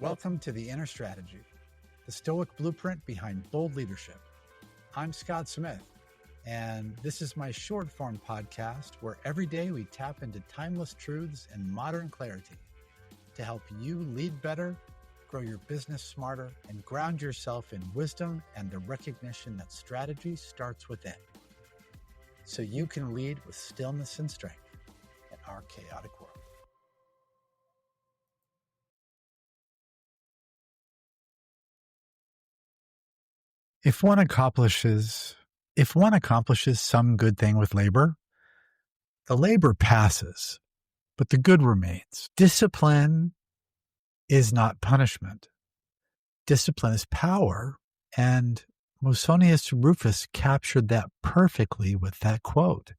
Welcome to The Inner Strategy, the Stoic blueprint behind bold leadership. I'm Scott Smith, and this is my short-form podcast where every day we tap into timeless truths and modern clarity to help you lead better, grow your business smarter, and ground yourself in wisdom and the recognition that strategy starts within, so you can lead with stillness and strength in our chaotic world. If one accomplishes some good thing with labor, the labor passes, but the good remains. Discipline is not punishment. Discipline is power, and Musonius Rufus captured that perfectly with that quote.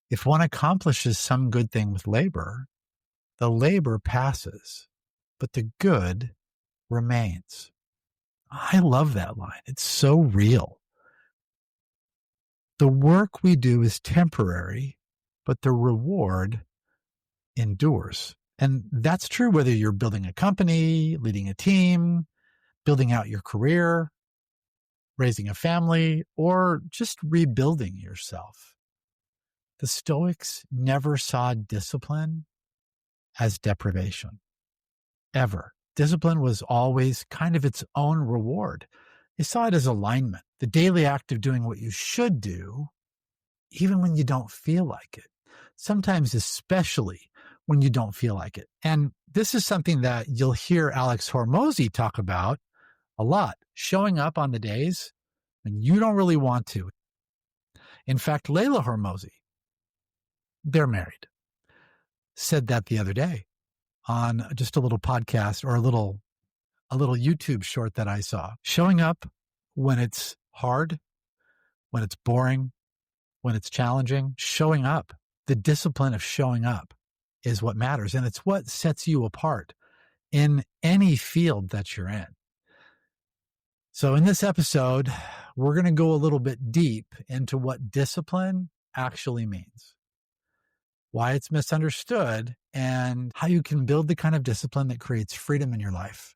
If one accomplishes some good thing with labor, the labor passes, but the good remains. I love that line. It's so real. The work we do is temporary, but the reward endures. And that's true whether you're building a company, leading a team, building out your career, raising a family, or just rebuilding yourself. The Stoics never saw discipline as deprivation, ever. Discipline was always kind of its own reward. They saw it as alignment, the daily act of doing what you should do, even when you don't feel like it. Sometimes, especially when you don't feel like it. And this is something that you'll hear Alex Hormozy talk about a lot, showing up on the days when you don't really want to. In fact, Layla Hormozy, they're married, said that the other day on just a little podcast or a little YouTube short that I saw. Showing up when it's hard, when it's boring, when it's challenging, showing up, the discipline of showing up is what matters. And it's what sets you apart in any field that you're in. So in this episode, we're going to go a little bit deep into what discipline actually means, why it's misunderstood, and how you can build the kind of discipline that creates freedom in your life,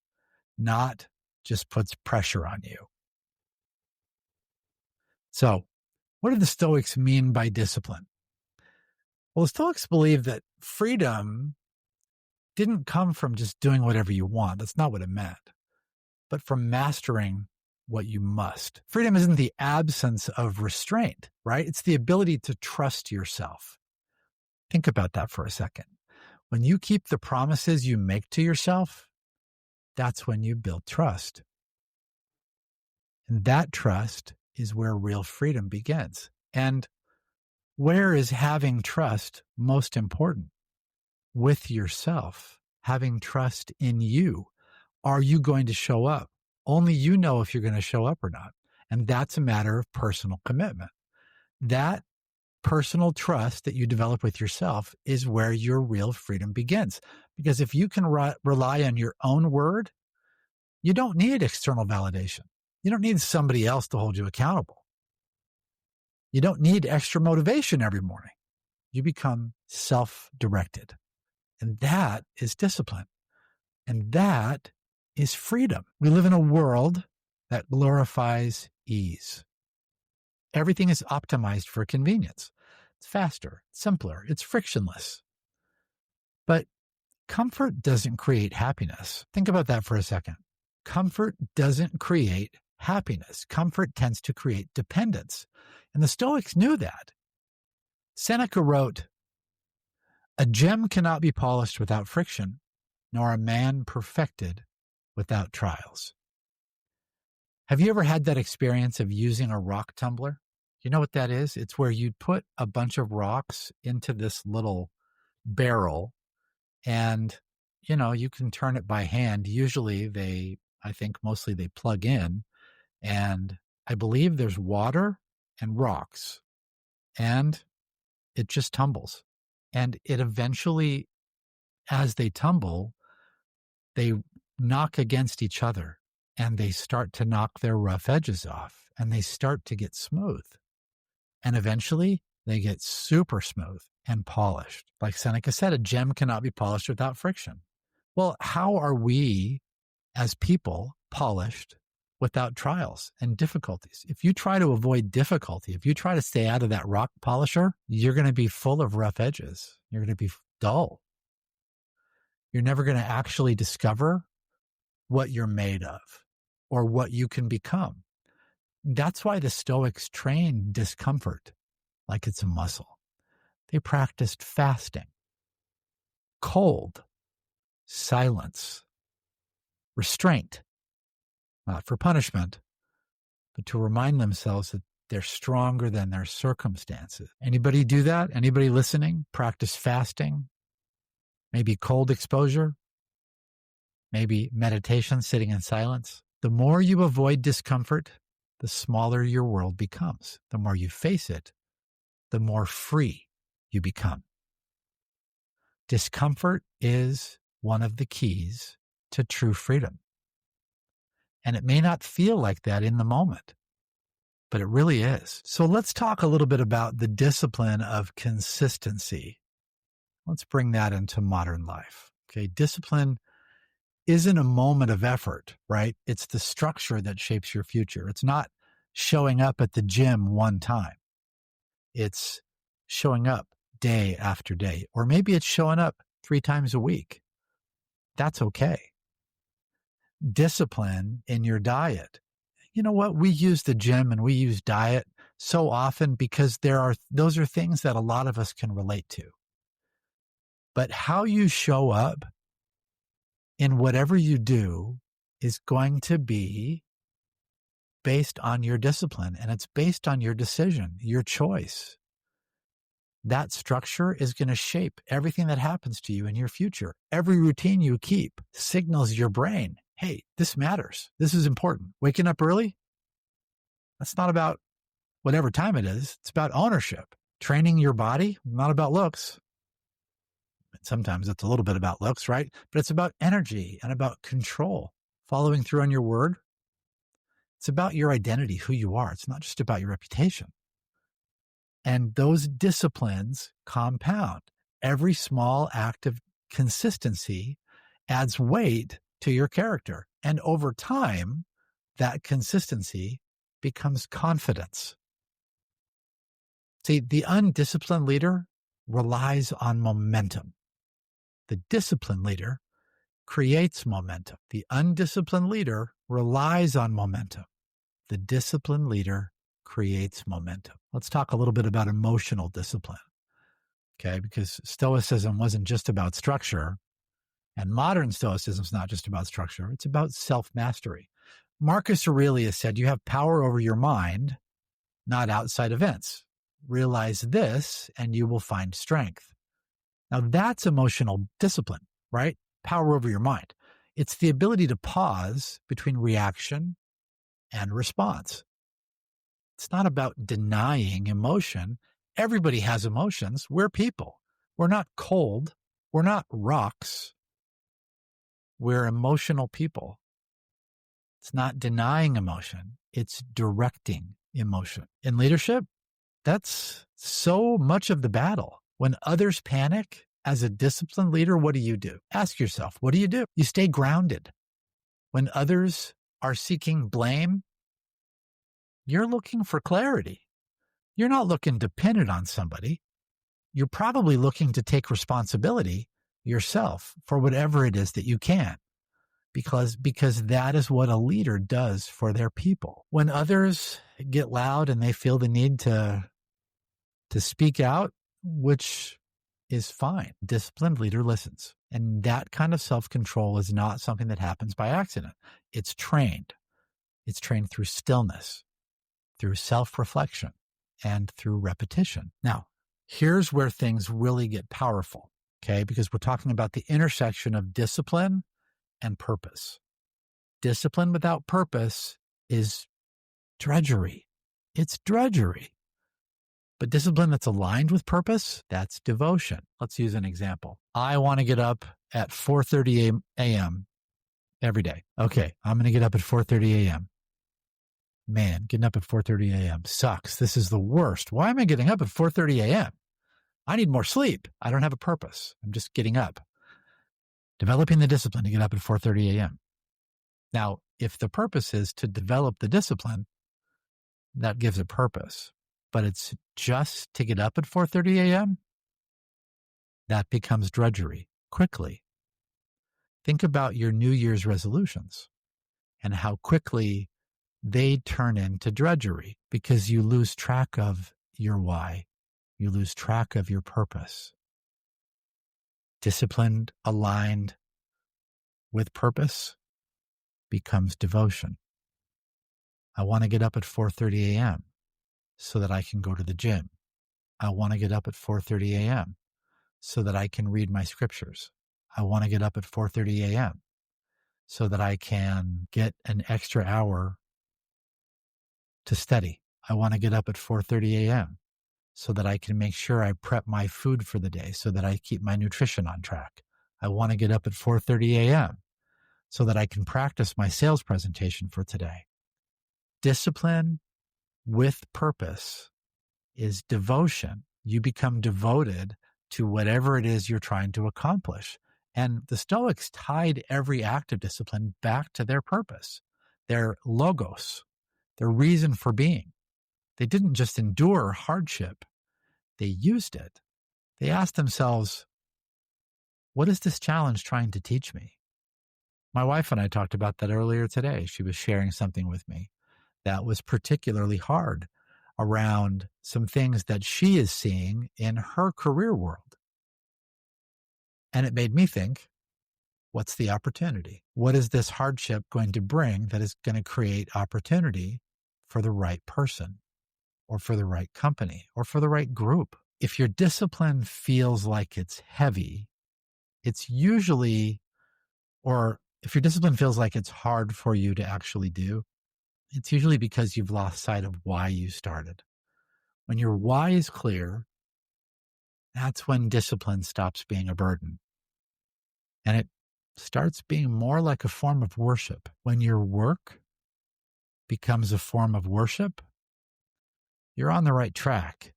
not just puts pressure on you. So, what do the Stoics mean by discipline? Well, the Stoics believe that freedom didn't come from just doing whatever you want. That's not what it meant, but from mastering what you must. Freedom isn't the absence of restraint, right? It's the ability to trust yourself. Think about that for a second. When you keep the promises you make to yourself, that's when you build trust. And that trust is where real freedom begins. And where is having trust most important? With yourself, having trust in you. Are you going to show up? Only you know if you're going to show up or not. And that's a matter of personal commitment. That personal trust that you develop with yourself is where your real freedom begins. Because if you can rely on your own word, you don't need external validation. You don't need somebody else to hold you accountable. You don't need extra motivation every morning. You become self-directed. And that is discipline. And that is freedom. We live in a world that glorifies ease. Everything is optimized for convenience. It's faster, simpler, it's frictionless. But comfort doesn't create happiness. Think about that for a second. Comfort doesn't create happiness. Comfort tends to create dependence. And the Stoics knew that. Seneca wrote, "A gem cannot be polished without friction, nor a man perfected without trials." Have you ever had that experience of using a rock tumbler? You know what that is? It's where you'd put a bunch of rocks into this little barrel and, you can turn it by hand. Usually mostly they plug in, and I believe there's water and rocks, and it just tumbles. And it eventually, as they tumble, they knock against each other and they start to knock their rough edges off and they start to get smooth. And eventually they get super smooth and polished. Like Seneca said, a gem cannot be polished without friction. Well, how are we as people polished without trials and difficulties. If you try to avoid difficulty, if you try to stay out of that rock polisher, you're going to be full of rough edges. You're going to be dull. You're never going to actually discover what you're made of or what you can become. That's why the Stoics trained discomfort like it's a muscle. They practiced fasting, cold, silence, restraint, not for punishment, but to remind themselves that they're stronger than their circumstances. Anybody do that? Anybody listening? Practice fasting, maybe cold exposure, maybe meditation, sitting in silence. The more you avoid discomfort, the smaller your world becomes. The more you face it, the more free you become. Discomfort is one of the keys to true freedom. And it may not feel like that in the moment, but it really is. So let's talk a little bit about the discipline of consistency. Let's bring that into modern life. Okay, discipline isn't a moment of effort, right? It's the structure that shapes your future. It's not showing up at the gym one time. It's showing up day after day, or maybe it's showing up 3 times a week. That's okay. Discipline in your diet. You know what? We use the gym and we use diet so often because those are things that a lot of us can relate to. But how you show up in whatever you do is going to be based on your discipline, and it's based on your decision, your choice. That structure is going to shape everything that happens to you in your future. Every routine you keep signals your brain, hey, this matters. This is important. Waking up early, that's not about whatever time it is. It's about ownership. Training your body, not about looks. Sometimes it's a little bit about looks, right? But it's about energy and about control. Following through on your word. It's about your identity, who you are. It's not just about your reputation. And those disciplines compound. Every small act of consistency adds weight to your character. And over time, that consistency becomes confidence. See, the undisciplined leader relies on momentum. The disciplined leader creates momentum. The undisciplined leader relies on momentum. The disciplined leader creates momentum. Let's talk a little bit about emotional discipline, okay? Because Stoicism wasn't just about structure, and modern Stoicism is not just about structure. It's about self-mastery. Marcus Aurelius said, you have power over your mind, not outside events. Realize this, and you will find strength. Now, that's emotional discipline, right? Power over your mind. It's the ability to pause between reaction and response. It's not about denying emotion. Everybody has emotions. We're people. We're not cold. We're not rocks. We're emotional people. It's not denying emotion. It's directing emotion. In leadership, that's so much of the battle. When others panic, as a disciplined leader, what do? Ask yourself, what do? You stay grounded. When others are seeking blame, you're looking for clarity. You're not looking to pin it on somebody. You're probably looking to take responsibility yourself for whatever it is that you can, because that is what a leader does for their people. When others get loud and they feel the need to speak out, which is fine, disciplined leader listens. And that kind of self-control is not something that happens by accident. It's trained. It's trained through stillness, through self-reflection, and through repetition. Now, here's where things really get powerful, okay? Because we're talking about the intersection of discipline and purpose. Discipline without purpose is drudgery. It's drudgery. But discipline that's aligned with purpose, that's devotion. Let's use an example. I want to get up at 4:30 a.m. every day. Okay, I'm going to get up at 4:30 a.m. Man, getting up at 4:30 a.m. sucks. This is the worst. Why am I getting up at 4:30 a.m.? I need more sleep. I don't have a purpose. I'm just getting up. Developing the discipline to get up at 4:30 a.m. Now, if the purpose is to develop the discipline, that gives a purpose. But it's just to get up at 4:30 a.m., that becomes drudgery quickly. Think about your New Year's resolutions and how quickly they turn into drudgery because you lose track of your why. You lose track of your purpose. Disciplined, aligned with purpose becomes devotion. I want to get up at 4:30 a.m. so that I can go to the gym. I want to get up at 4:30 a.m. so that I can read my scriptures. I want to get up at 4:30 a.m. so that I can get an extra hour to study. I want to get up at 4:30 a.m. so that I can make sure I prep my food for the day so that I keep my nutrition on track. I want to get up at 4:30 a.m. so that I can practice my sales presentation for today. Discipline with purpose is devotion. You become devoted to whatever it is you're trying to accomplish. And the Stoics tied every act of discipline back to their purpose, their logos, their reason for being. They didn't just endure hardship, they used it. They asked themselves, what is this challenge trying to teach me? My wife and I talked about that earlier today. She was sharing something with me that was particularly hard around some things that she is seeing in her career world. And it made me think, what's the opportunity? What is this hardship going to bring that is going to create opportunity for the right person or for the right company or for the right group? If your discipline feels like it's heavy, it's usually, or if your discipline feels like it's hard for you to actually do, it's usually because you've lost sight of why you started. When your why is clear, that's when discipline stops being a burden. And it starts being more like a form of worship. When your work becomes a form of worship, you're on the right track.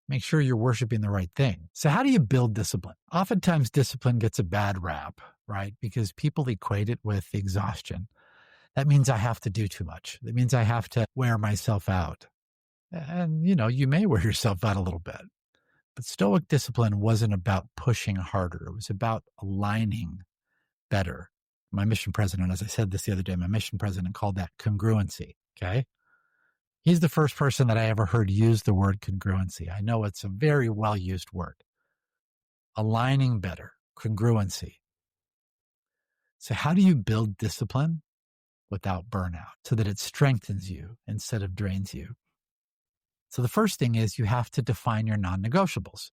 Make sure you're worshiping the right thing. So how do you build discipline? Oftentimes discipline gets a bad rap, right? Because people equate it with exhaustion. That means I have to do too much. That means I have to wear myself out. And, you may wear yourself out a little bit. But Stoic discipline wasn't about pushing harder. It was about aligning better. My mission president, as I said this the other day, my mission president called that congruency, okay? He's the first person that I ever heard use the word congruency. I know it's a very well-used word. Aligning better, congruency. So how do you build discipline without burnout so that it strengthens you instead of drains you? So the first thing is you have to define your non-negotiables.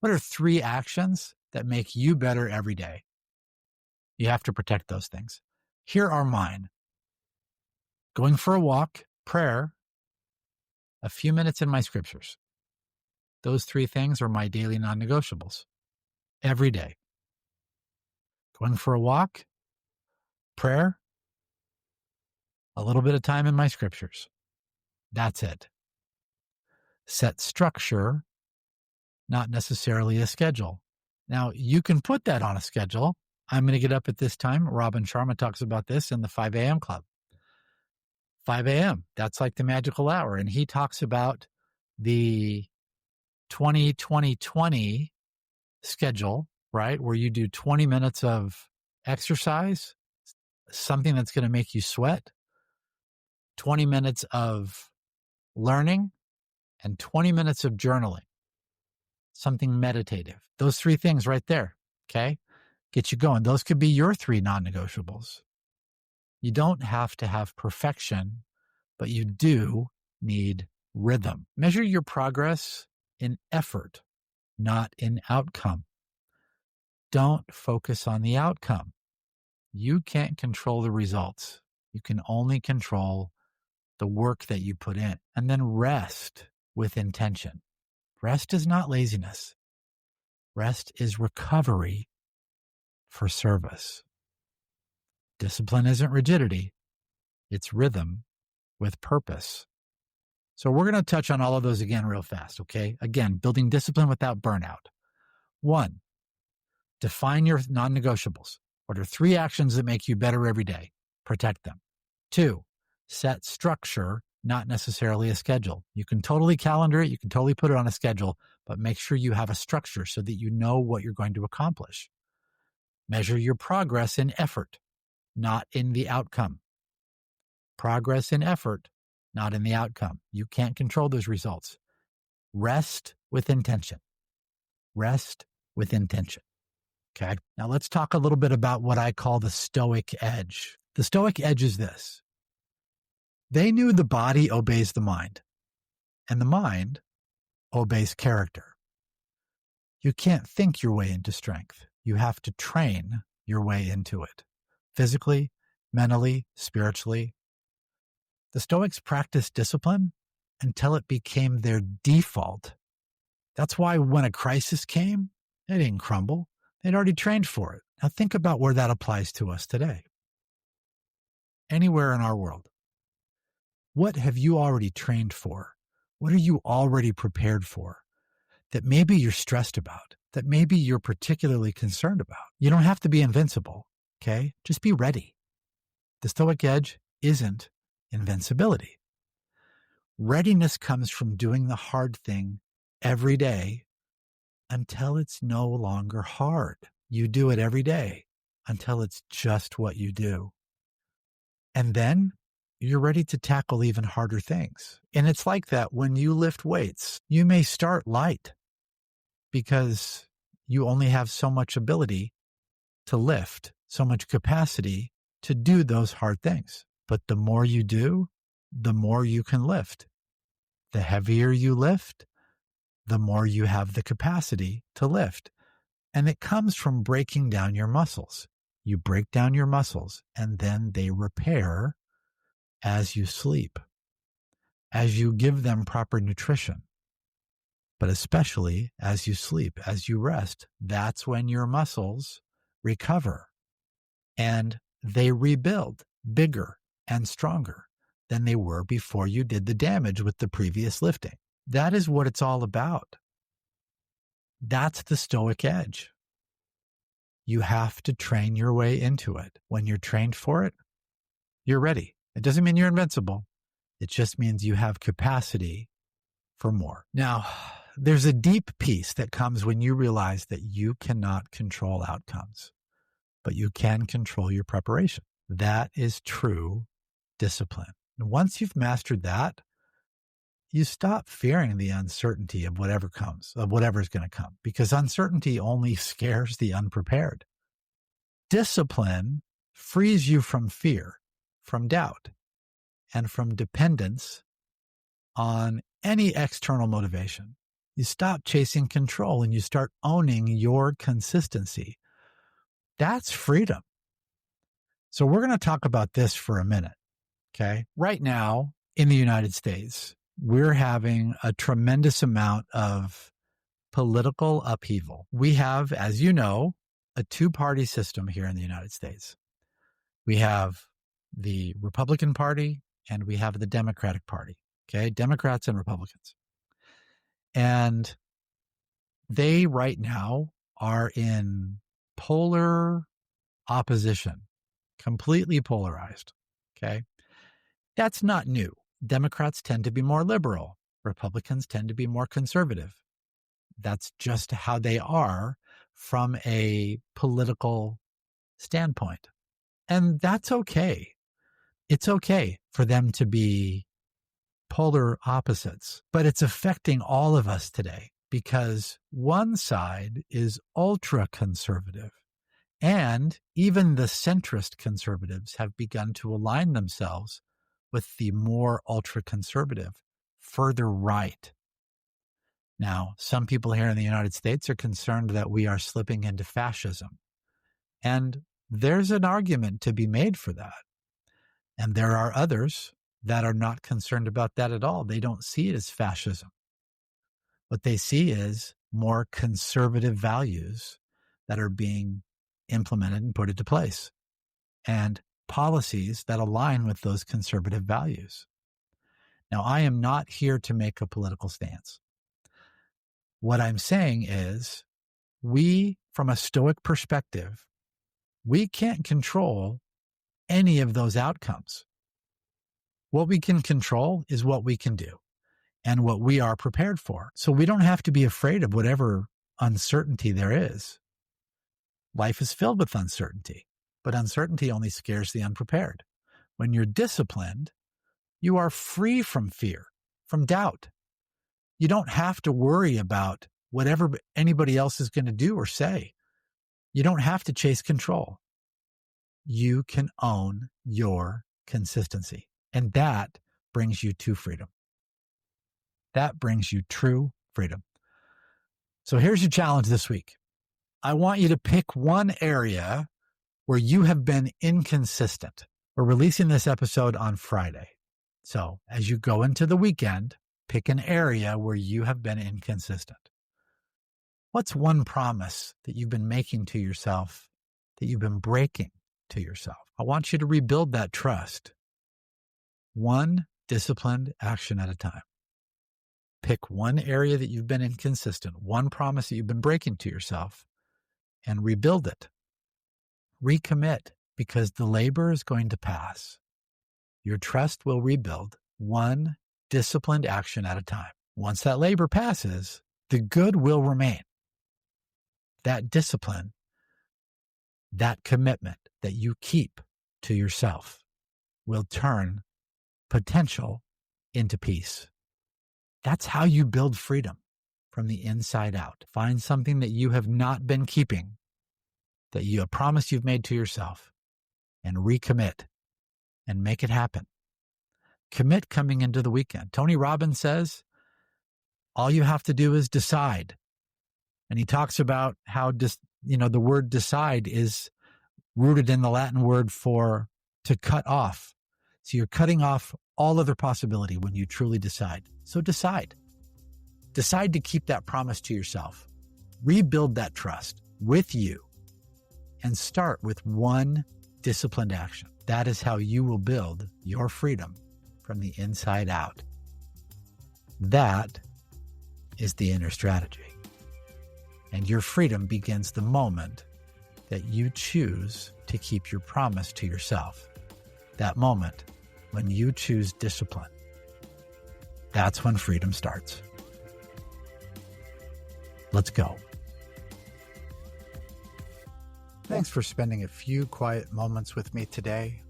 What are 3 actions that make you better every day? You have to protect those things. Here are mine. Going for a walk, prayer, a few minutes in my scriptures. Those 3 things are my daily non-negotiables every day. Going for a walk, prayer, a little bit of time in my scriptures. That's it. Set structure, not necessarily a schedule. Now, you can put that on a schedule. I'm going to get up at this time. Robin Sharma talks about this in the 5 a.m. club. 5 a.m., that's like the magical hour. And he talks about the 20-20-20 schedule, right? Where you do 20 minutes of exercise, something that's going to make you sweat, 20 minutes of learning, and 20 minutes of journaling, something meditative. Those 3 things right there, okay? Get you going. Those could be your 3 non-negotiables. You don't have to have perfection, but you do need rhythm. Measure your progress in effort, not in outcome. Don't focus on the outcome. You can't control the results. You can only control the work that you put in. And then rest with intention. Rest is not laziness. Rest is recovery for service. Discipline isn't rigidity. It's rhythm with purpose. So we're going to touch on all of those again real fast, okay? Again, building discipline without burnout. 1, define your non-negotiables. What are 3 actions that make you better every day? Protect them. 2, set structure, not necessarily a schedule. You can totally calendar it. You can totally put it on a schedule, but make sure you have a structure so that you know what you're going to accomplish. Measure your progress in effort, not in the outcome. Progress in effort, not in the outcome. You can't control those results. Rest with intention. Rest with intention. Okay. Now let's talk a little bit about what I call the Stoic edge. The Stoic edge is this. They knew the body obeys the mind, and the mind obeys character. You can't think your way into strength. You have to train your way into it. Physically, mentally, spiritually. The Stoics practiced discipline until it became their default. That's why when a crisis came, they didn't crumble. They'd already trained for it. Now think about where that applies to us today. Anywhere in our world. What have you already trained for? What are you already prepared for that maybe you're stressed about, that maybe you're particularly concerned about? You don't have to be invincible, okay? Just be ready. The Stoic edge isn't invincibility. Readiness comes from doing the hard thing every day until it's no longer hard. You do it every day until it's just what you do. And then you're ready to tackle even harder things. And it's like that when you lift weights. You may start light because you only have so much ability to lift, so much capacity to do those hard things. But the more you do, the more you can lift. The heavier you lift, the more you have the capacity to lift. And it comes from breaking down your muscles. You break down your muscles and then they repair as you sleep, as you give them proper nutrition, but especially as you sleep, as you rest. That's when your muscles recover and they rebuild bigger and stronger than they were before you did the damage with the previous lifting. That is what it's all about. That's the Stoic edge. You have to train your way into it. When you're trained for it, you're ready. It doesn't mean you're invincible. It just means you have capacity for more. Now, there's a deep peace that comes when you realize that you cannot control outcomes, but you can control your preparation. That is true discipline. And once you've mastered that, you stop fearing the uncertainty of whatever comes, of whatever's going to come, because uncertainty only scares the unprepared. Discipline frees you from fear, from doubt, and from dependence on any external motivation. You stop chasing control and you start owning your consistency. That's freedom. So we're going to talk about this for a minute, okay? Right now in the United States, we're having a tremendous amount of political upheaval. We have, as you know, a two-party system here in the United States. We have the Republican Party and we have the Democratic Party, okay? Democrats and Republicans. And they right now are in polar opposition, completely polarized, okay? That's not new. Democrats tend to be more liberal. Republicans tend to be more conservative. That's just how they are from a political standpoint. And that's okay. It's okay for them to be polar opposites, but it's affecting all of us today because one side is ultra conservative and even the centrist conservatives have begun to align themselves with the more ultra-conservative, further right. Now, some people here in the United States are concerned that we are slipping into fascism. And there's an argument to be made for that. And there are others that are not concerned about that at all. They don't see it as fascism. What they see is more conservative values that are being implemented and put into place. And policies that align with those conservative values. Now, I am not here to make a political stance. What I'm saying is, we, from a Stoic perspective, We can't control any of those outcomes. What we can control is what we can do and what we are prepared for. So we don't have to be afraid of whatever uncertainty there is. Life is filled with uncertainty, but uncertainty only scares the unprepared. When you're disciplined, you are free from fear, from doubt. You don't have to worry about whatever anybody else is going to do or say. You don't have to chase control. You can own your consistency, and that brings you to freedom. That brings you true freedom. So here's your challenge this week. I want you to pick one area where you have been inconsistent. We're releasing this episode on Friday. So as you go into the weekend, pick an area where you have been inconsistent. What's one promise that you've been making to yourself that you've been breaking to yourself? I want you to rebuild that trust, one disciplined action at a time. Pick one area that you've been inconsistent, one promise that you've been breaking to yourself, and rebuild it. Recommit, because the labor is going to pass. Your trust will rebuild one disciplined action at a time. Once that labor passes, the good will remain. That discipline, that commitment that you keep to yourself will turn potential into peace. That's how you build freedom from the inside out. Find something that you have not been keeping, that you a promise you've made to yourself, and recommit and make it happen. Commit coming into the weekend. Tony Robbins says, all you have to do is decide. And he talks about how the word decide is rooted in the Latin word for to cut off. So you're cutting off all other possibility when you truly decide. So decide. Decide to keep that promise to yourself. Rebuild that trust with you and start with one disciplined action. That is how you will build your freedom from the inside out. That is the inner strategy. And your freedom begins the moment that you choose to keep your promise to yourself. That moment when you choose discipline. That's when freedom starts. Let's go. Thanks for spending a few quiet moments with me today.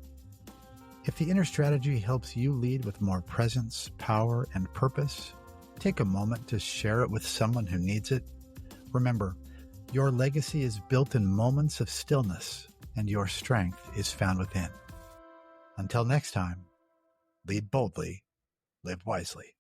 If the inner strategy helps you lead with more presence, power, and purpose, take a moment to share it with someone who needs it. Remember, your legacy is built in moments of stillness, and your strength is found within. Until next time, lead boldly, live wisely.